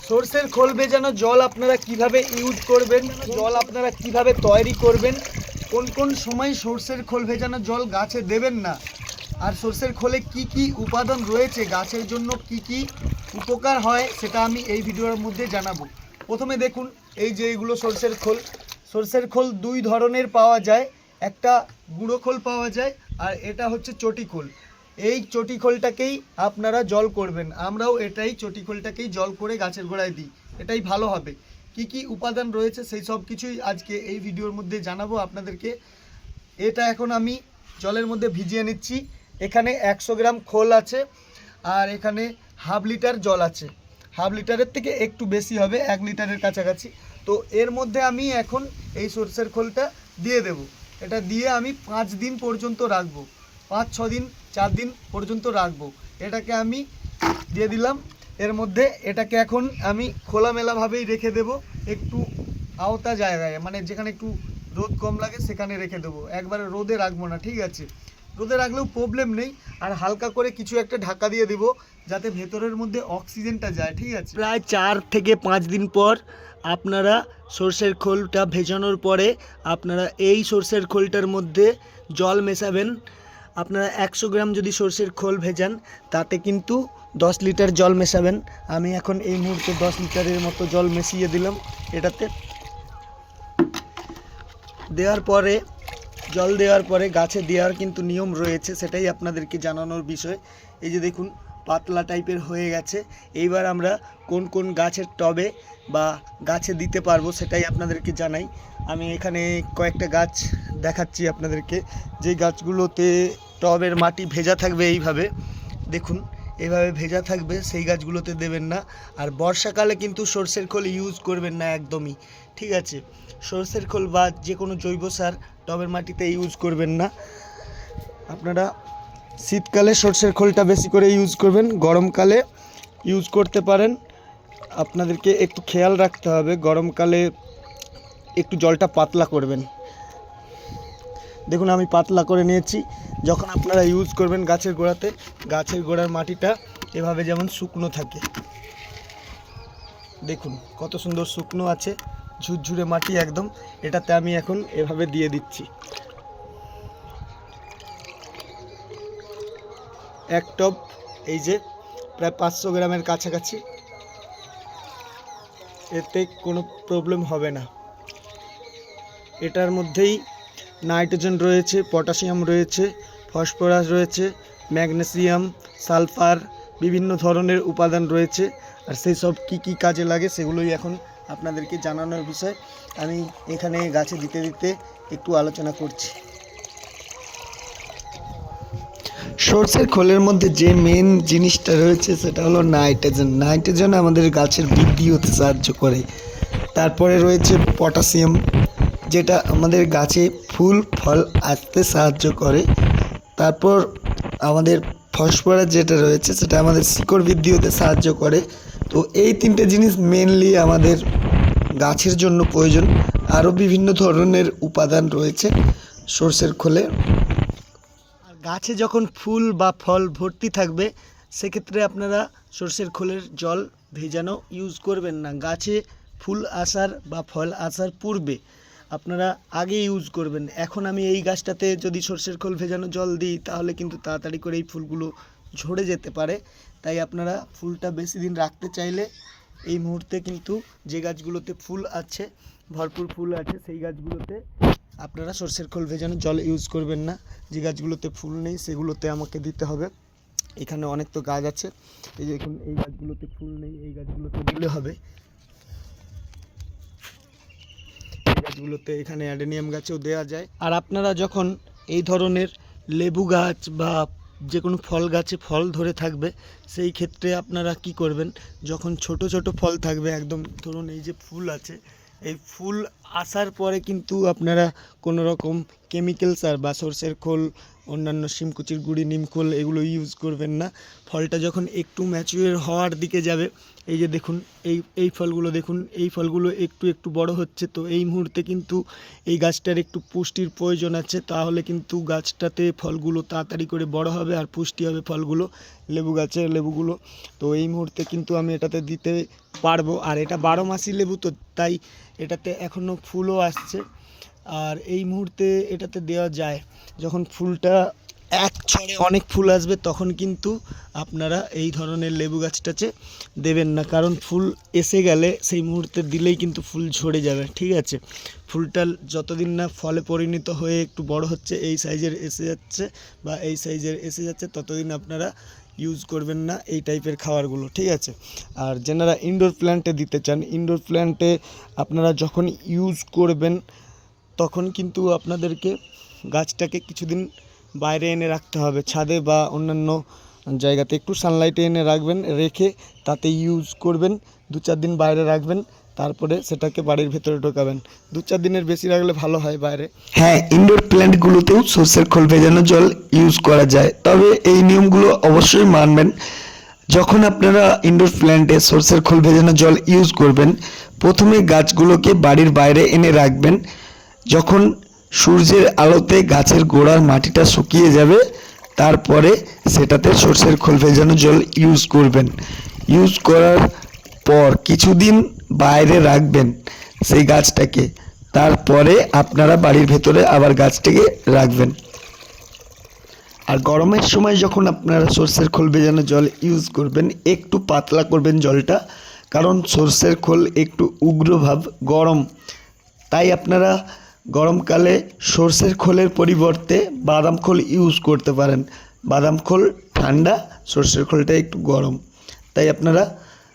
সরষের খোল ভেজানো জল আপনারা কিভাবে ইউজ করবেন, জল আপনারা কিভাবে তৈরি করবেন, কোন কোন সময় সরষের খোল ভেজানো জল গাছে দেবেন না, আর সরষের খোলে কি কি উপাদান রয়েছে, গাছের জন্য কি কি উপকার হয়, সেটা আমি এই ভিডিওর মধ্যে জানাবো। প্রথমে দেখুন, এই যে এগুলো সরষের খোল দুই ধরনের পাওয়া যায়। একটা গুঁড়ো খোল পাওয়া যায়, আর এটা হচ্ছে চটি খোল। এই চটি খোলটাকেই আপনারা জল করবেন, আমরাও এটাই চটি খোলটাকেই জল করে গাছের গোড়ায় দিই, এটাই ভালো হবে। কি কি উপাদান রয়েছে সেই সব কিছুই আজকে এই ভিডিওর মধ্যে জানাবো আপনাদেরকে। এটা এখন আমি জলের মধ্যে ভিজিয়ে নিচ্ছি। এখানে 100 গ্রাম খোল আছে, আর এখানে হাফ লিটার জল আছে। হাফ লিটারের থেকে একটু বেশি হবে, 1 লিটারের কাছাকাছি। তো এর মধ্যে আমি এখন এই সরষের খোলটা দিয়ে দেব। এটা দিয়ে আমি 5 দিন পর্যন্ত রাখবো, 5-6 দিন 4 দিন পর্যন্ত রাখবো। এটাকে আমি দিয়ে দিলাম এর মধ্যে। এটাকে এখন আমি খোলামেলাভাবেই রেখে দেব, একটু আওতা জায়গায়, মানে যেখানে একটু রোদ কম লাগে সেখানে রেখে দেবো, একবারে রোদে রাখবো না, ঠিক আছে? রোদে রাখলেও প্রবলেম নেই, আর হালকা করে কিছু একটা ঢাকা দিয়ে দেবো যাতে ভেতরের মধ্যে অক্সিজেনটা যায়, ঠিক আছে? প্রায় 4 থেকে 5 দিন পর আপনারা সরষের খোলটা ভেজানোর পরে আপনারা এই সরষের খোলটার মধ্যে জল মেশাবেন। আপনারা 100 গ্রাম যদি সরষের খোল ভেজান তাতে কিন্তু 10 লিটার জল মেশাবেন। আমি এখন এই মুহূর্তে 10 লিটারের মতো জল মিশিয়ে দিলাম এটাতে। জল দেওয়ার পরে গাছে দেওয়ার কিন্তু নিয়ম রয়েছে, সেটাই আপনাদেরকে জানানোর বিষয়। এই যে দেখুন, পাতলা টাইপের হয়ে গেছে। এইবার আমরা কোন কোন গাছের টবে বা গাছে দিতে পারবো সেটাই আপনাদেরকে জানাই। আমি এখানে কয়েকটা গাছ দেখাচ্ছি আপনাদেরকে, যে গাছগুলোতে টবের মাটি ভেজা থাকবে। এইভাবে দেখুন, এইভাবে ভেজা থাকবে, সেই গাছগুলোতে দেবেন না। আর বর্ষাকালে কিন্তু সরষের খোল ইউজ করবেন না একদমই, ঠিক আছে? সরষের খোল বা যে কোনো জৈব সার টবের মাটিতে ইউজ করবেন না। আপনারা শীতকালে সরষের খোলটা বেশি করে ইউজ করবেন, গরমকালে ইউজ করতে পারেন। আপনাদেরকে একটু খেয়াল রাখতে হবে, গরমকালে একটু জলটা পাতলা করবেন। দেখুন, আমি পাতলা করে নিয়েছি। যখন আপনারা ইউজ করবেন গাছের গোড়াতে, গাছের গোড়ার মাটিটা এভাবে যেমন শুকনো থাকে, দেখুন কত সুন্দর শুকনো আছে, ঝুরঝুরে মাটি একদম। এটাতে আমি এখন এভাবে দিয়ে দিচ্ছি। এক টব, এই যে প্রায় 500 গ্রামের কাছাকাছি। এতে কোনো প্রবলেম হবে না। এটার মধ্যেই নাইট্রোজেন রয়েছে, পটাশিয়াম রয়েছে, ফসফরাস রয়েছে, ম্যাগনেসিয়াম, সালফার, বিভিন্ন ধরনের উপাদান রয়েছে। আর সেই সব কী কী কাজে লাগে সেগুলোই এখন আপনাদেরকে জানানোর বিষয়। আমি এখানে গাছে দিতে দিতে একটু আলোচনা করছি। সরষের খোলের মধ্যে যে মেন জিনিসটা রয়েছে সেটা হলো নাইট্রোজেন। নাইট্রোজেন আমাদের গাছের বৃদ্ধি হতে সাহায্য করে। তারপরে রয়েছে পটাশিয়াম, যেটা আমাদের গাছে ফুল ফল আসতে সাহায্য করে। তারপর আমাদের ফসফরাস যেটা রয়েছে সেটা আমাদের শিকড় বৃদ্ধি হতে সাহায্য করে। তো এই 3টে জিনিস মেনলি আমাদের গাছের জন্য প্রয়োজন। আরও বিভিন্ন ধরনের উপাদান রয়েছে সরষের খোলে। আর গাছে যখন ফুল বা ফল ভর্তি থাকবে সেক্ষেত্রে আপনারা সরষের খোলের জল ভেজানো ইউজ করবেন না। গাছে ফুল আসার বা ফল আসার পূর্বে আপনারা আগে ইউজ করবেন। এখন আমি এই গাছটাতে যদি সরষের খোল ভেজানো জল দিই তাহলে কিন্তু তাড়াতাড়ি করে এই ফুলগুলো ঝরে যেতে পারে। তাই আপনারা ফুলটা বেশি দিন রাখতে চাইলে এই মুহূর্তে কিন্তু যে গাছগুলোতে ফুল আছে, ভরপুর ফুল আছে, সেই গাছগুলোতে আপনারা সরষের খোল ভেজানো জল ইউজ করবেন না। যে গাছগুলোতে ফুল নেই সেগুলোতে আমাকে দিতে হবে। এখানে অনেক তো গাছ আছে, এই যে দেখুন, এই গাছগুলোতে ফুল নেই, এই গাছগুলোতে দিলে হবে। এই গাছগুলোতে, এখানে অ্যাডেনিয়াম গাছেও দেওয়া যায়। আর আপনারা যখন এই ধরনের লেবু গাছ বা যে কোনো ফল গাছে ফল ধরে থাকবে সেই ক্ষেত্রে আপনারা কি করবেন, যখন ছোট ছোট ফল থাকবে একদম, ধরুন এই যে ফুল আছে, এই ফুল আসার পরে কিন্তু আপনারা কোনো রকম কেমিক্যাল সার বা সরষের খোল অন্যান্য শিমকুচির গুঁড়ি, নিমখোল এগুলো ইউজ করবেন না। ফলটা যখন একটু ম্যাচিওর হওয়ার দিকে যাবে, এই যে দেখুন এই ফলগুলো দেখুন, এই ফলগুলো একটু একটু বড় হচ্ছে। তো এই মুহূর্তে কিন্তু এই গাছটার একটু পুষ্টির প্রয়োজন আছে, তাহলে কিন্তু গাছটাতে ফলগুলো তাড়াতাড়ি করে বড় হবে আর পুষ্টি হবে ফলগুলো, লেবু গাছের লেবুগুলো। তো এই মুহূর্তে কিন্তু আমি এটাতে দিতে পারবো। আর এটা 12 মাসি লেবু, তো তাই এটাতে এখনও ফুলও আসছে। আর এই মুহূর্তে এটাতে দেওয়া যায়, যখন ফুলটা এক ছড়ে অনেক ফুল আসবে তখন কিন্তু আপনারা এই ধরনের লেবু গাছটাতে দেবেন না, কারণ ফুল এসে গেলে সেই মুহূর্তে দিলেই কিন্তু ফুল ঝরে যাবে। ঠিক আছে, ফুলটা যতদিন না ফলে পরিণত হয়ে একটু বড় হচ্ছে, এই সাইজের এসে যাচ্ছে বা এই সাইজের এসে যাচ্ছে, ততদিন আপনারা ইউজ করবেন না এই টাইপের খাবারগুলো। ঠিক আছে, আর যারা ইনডোর প্ল্যান্টে দিতে চান, ইনডোর প্ল্যান্টে আপনারা যখন ইউজ করবেন তখন কিন্তু আপনাদেরকে গাছটাকে কিছুদিন বাইরে এনে রাখতে হবে, ছাদে বা অন্যান্য জায়গাতে একটু সানলাইটে এনে রাখবেন, রেখে তাতে ইউজ করবেন। 2-4 দিন বাইরে রাখবেন, তারপরে সেটাকে বাড়ির ভেতরে ঢোকাবেন। 2-4 দিনের বেশি রাখলে ভালো হয় বাইরে। হ্যাঁ, ইনডোর প্ল্যান্টগুলোতেও সরষের খোল ভেজানো জল ইউজ করা যায়, তবে এই নিয়মগুলো অবশ্যই মানবেন। যখন আপনারা ইনডোর প্ল্যান্টে সরষের খোল ভেজানো জল ইউজ করবেন, প্রথমে গাছগুলোকে বাড়ির বাইরে এনে রাখবেন। যখন সূর্যের আলোতে গাছের গোড়ার মাটিটা শুকিয়ে যাবে, তারপরে সেটাতে সরষের খোল ভেজানো জল ইউজ করবেন। ইউজ করার পর কিছুদিন বাইরে রাখবেন সেই গাছটাকে, তারপরে আপনারা বাড়ির ভেতরে আবার গাছটাকে রাখবেন। আর গরমের সময় যখন আপনারা সরষের খোল ভেজানো জল ইউজ করবেন, একটু পাতলা করবেন জলটা, কারণ সরষের খোল একটু উগ্রভাব গরম, তাই আপনারা গরমকালে সরষের খোলের পরিবর্তে বাদাম খোল ইউজ করতে পারেন। বাদাম খোল ঠান্ডা, সরষের খোলটা একটু গরম, তাই আপনারা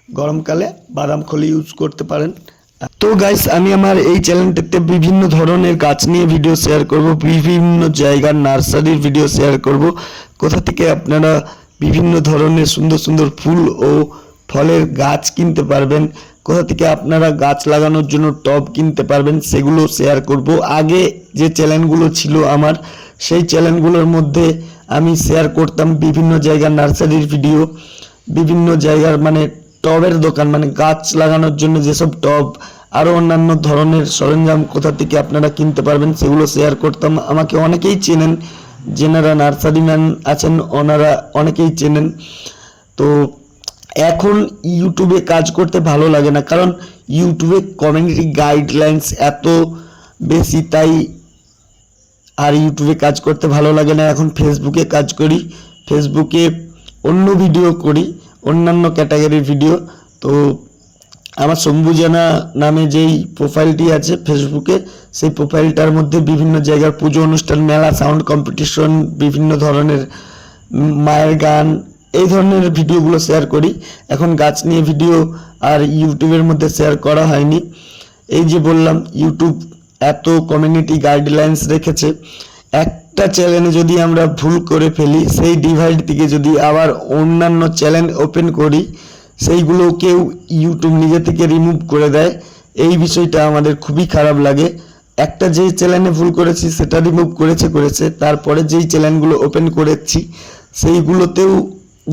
গরমকালে বাদাম খোল ইউজ করতে পারেন। তো গাইস, আমি আমার এই চ্যানেলটাতে বিভিন্ন ধরনের গাছ নিয়ে ভিডিও শেয়ার করব, বিভিন্ন জায়গার নার্সারির ভিডিও শেয়ার করব, কোথা থেকে আপনারা বিভিন্ন ধরনের সুন্দর সুন্দর ফুল ও ফলের গাছ কিনতে পারবেন, কোথা থেকে আপনারা গাছ লাগানোর জন্য টব কিনতে পারবেন, সেগুলো শেয়ার করব। আগে যে চ্যানেলগুলো ছিল আমার, সেই চ্যানেলগুলোর মধ্যে আমি শেয়ার করতাম বিভিন্ন জায়গার নার্সারির ভিডিও, বিভিন্ন জায়গার মানে টবের দোকান, মানে গাছ লাগানোর জন্য যেসব টব আরও অন্যান্য ধরনের সরঞ্জাম কোথা থেকে আপনারা কিনতে পারবেন সেগুলো শেয়ার করতাম। আমাকে অনেকেই চেনেন, যেনারা নার্সারি ম্যান আছেন ওনারা অনেকেই চেনেন। তো এখন ইউটিউবে কাজ করতে ভালো লাগে না, কারণ ইউটিউবে কমিউনিটি গাইডলাইন্স এত বেশি, তাই আর ইউটিউবে কাজ করতে ভালো লাগে না। এখন ফেসবুকে কাজ করি, ফেসবুকে অন্য ভিডিও করি, অন্যান্য ক্যাটাগরির ভিডিও। তো আমার শম্ভুজানা নামে যেই প্রোফাইলটি আছে ফেসবুকে, সেই প্রোফাইলটার মধ্যে বিভিন্ন জায়গার পুজো অনুষ্ঠান, মেলা, সাউন্ড কম্পিটিশন, বিভিন্ন ধরনের মায়ের গান, এই ধরনের ভিডিওগুলো শেয়ার করি। এখন গাছ নিয়ে ভিডিও আর ইউটিউবের মধ্যে শেয়ার করা হয়নি। এই যে বললাম, ইউটিউব এত কমিউনিটি গাইডলাইন্স রেখেছে, একটা চ্যানেলে যদি আমরা ভুল করে ফেলি, সেই ডিভাইড থেকে যদি আবার অন্যান্য চ্যানেল ওপেন করি, সেইগুলোকেও ইউটিউব নিজে থেকে রিমুভ করে দেয়। এই বিষয়টা আমাদের খুবই খারাপ লাগে। একটা যেই চ্যানেলে ভুল করেছি সেটা রিমুভ করেছে, তারপরে যেই চ্যানেলগুলো ওপেন করেছি সেইগুলোতেও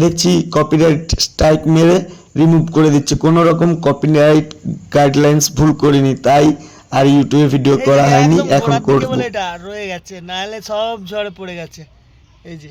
দেখছি কপিরাইট স্ট্রাইক মেরে রিমুভ করে দিচ্ছে। কোনো রকম কপিরাইট গাইডলাইন্স ভুল করিনি, তাই আর ইউটিউবে ভিডিও করা হয়নি, এখন করব। এটা রয়ে গেছে, নাহলে সব ঝড়ে পড়ে গেছে। এই যে